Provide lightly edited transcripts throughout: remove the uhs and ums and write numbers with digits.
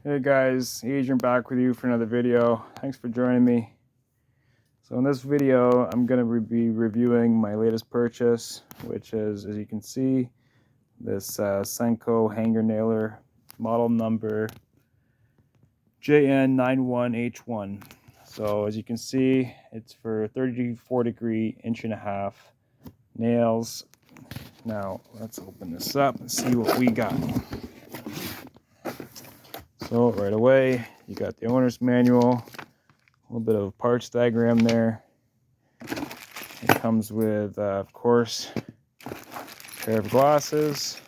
Hey guys, Adrian back with you for another video. Thanks for joining me. So in this video, I'm going to be reviewing my latest purchase, which is, as you can see, this Senco hanger nailer, model number JN91H1. So as you can see, it's for 34 degree, 1.5" nails. Now let's open this up and see what we got. So right away, you got the owner's manual, a little bit of a parts diagram there. It comes with, of course, a pair of glasses.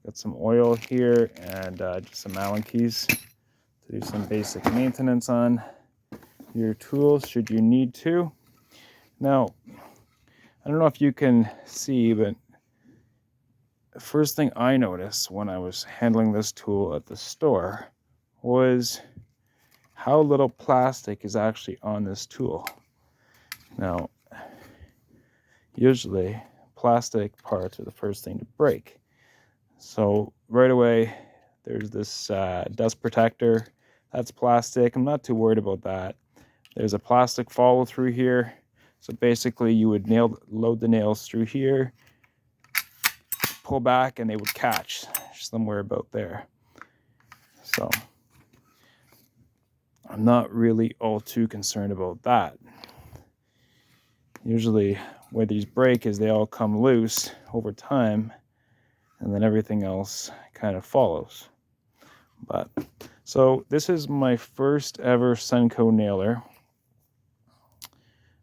Got some oil here and just some Allen keys to do some basic maintenance on your tools should you need to. Now, I don't know if you can see, but the first thing I noticed when I was handling this tool at the store was how little plastic is actually on this tool. Now, usually plastic parts are the first thing to break. So right away, there's this dust protector. That's plastic. I'm not too worried about that. There's a plastic follow through here. So basically you would load the nails through here, pull back, and they would catch somewhere about there. So I'm not really all too concerned about that. Usually where these break is they all come loose over time, and then everything else kind of follows. But so this is my first ever Senco nailer.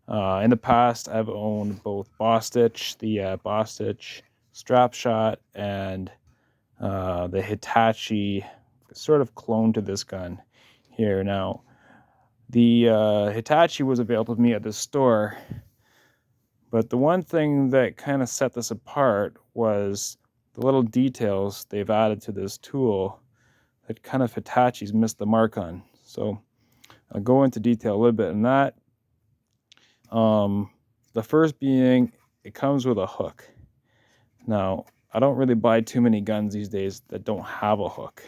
In the past, I've owned both Boss Stitch, the Boss Stitch strap shot, and the Hitachi, sort of clone to this gun here. Now, the Hitachi was available to me at the store, but the one thing that kind of set this apart was the little details they've added to this tool that kind of Hitachi's missed the mark on. So I'll go into detail a little bit on that. The first being, it comes with a hook. Now, I don't really buy too many guns these days that don't have a hook.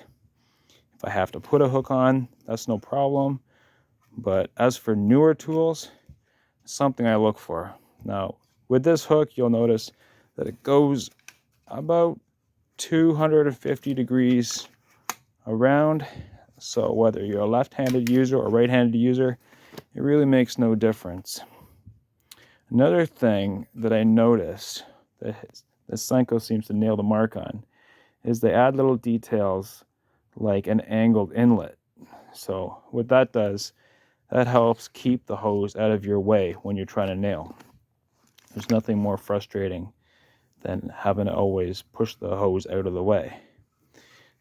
If I have to put a hook on, that's no problem. But as for newer tools, it's something I look for. Now, with this hook, you'll notice that it goes about 250 degrees around. So whether you're a left-handed user or right-handed user, it really makes no difference. Another thing that I noticed that Senco seems to nail the mark on is they add little details like an angled inlet. So what that does, that helps keep the hose out of your way when you're trying to nail. There's nothing more frustrating than having to always push the hose out of the way.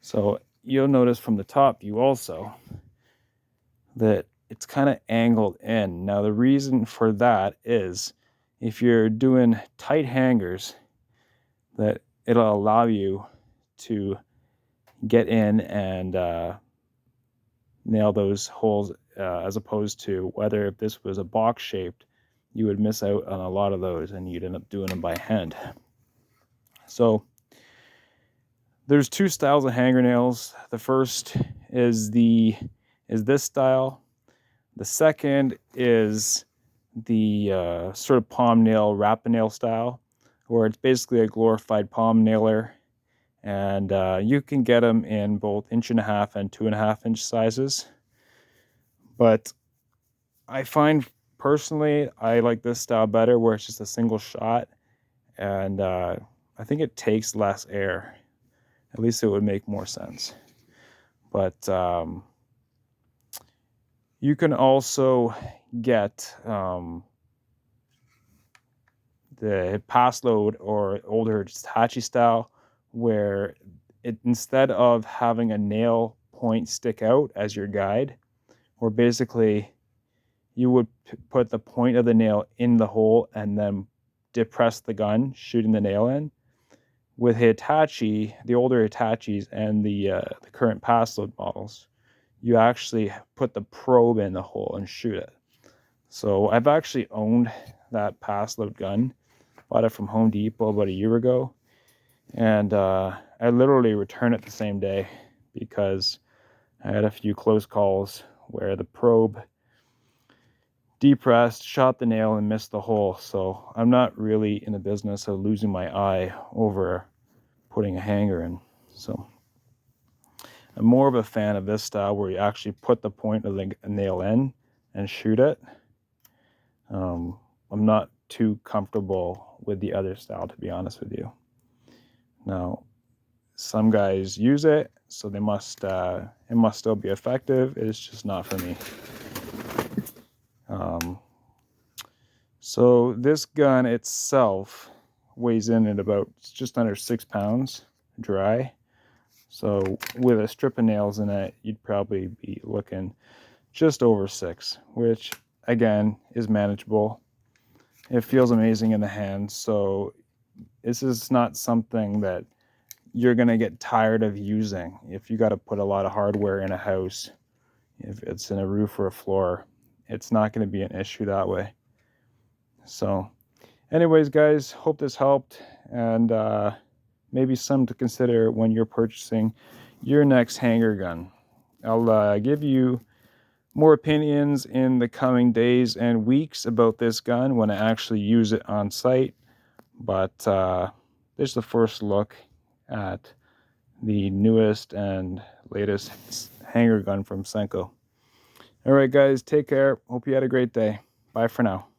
So you'll notice from the top view also that it's kind of angled in. Now the reason for that is if you're doing tight hangers, that it'll allow you to get in and nail those holes, as opposed to whether if this was a box shaped, you would miss out on a lot of those and you'd end up doing them by hand. So there's two styles of hanger nails. The first is this style. The second is the sort of palm nail, wrap-a-nail style, where it's basically a glorified palm nailer. And you can get them in both 1.5" and 2.5" sizes. But I find personally, I like this style better, where it's just a single shot. And I think it takes less air. At least it would make more sense. But you can also get the pass load or older Hitachi style, where it, instead of having a nail point stick out as your guide, where basically you would put the point of the nail in the hole and then depress the gun, shooting the nail in. With Hitachi, the older Hitachis and the current pass load models, you actually put the probe in the hole and shoot it. So I've actually owned that pass load gun. Bought it from Home Depot about a year ago. And I literally returned it the same day because I had a few close calls where the probe depressed, shot the nail, and missed the hole. So I'm not really in the business of losing my eye over putting a hanger in. So I'm more of a fan of this style where you actually put the point of the nail in and shoot it. I'm not too comfortable with the other style, to be honest with you. Now, some guys use it, so it must still be effective. It's just not for me. So this gun itself weighs in at about just under 6 pounds dry. So with a strip of nails in it, you'd probably be looking just over 6, which again is manageable. It feels amazing in the hand, so this is not something that you're gonna get tired of using. If you got to put a lot of hardware in a house, if it's in a roof or a floor, it's not going to be an issue that way. So anyways, guys, hope this helped, and maybe some to consider when you're purchasing your next hanger gun. I'll give you more opinions in the coming days and weeks about this gun when I actually use it on site, but this is the first look at the newest and latest hanger gun from Senco. All right, guys, take care. Hope you had a great day. Bye for now.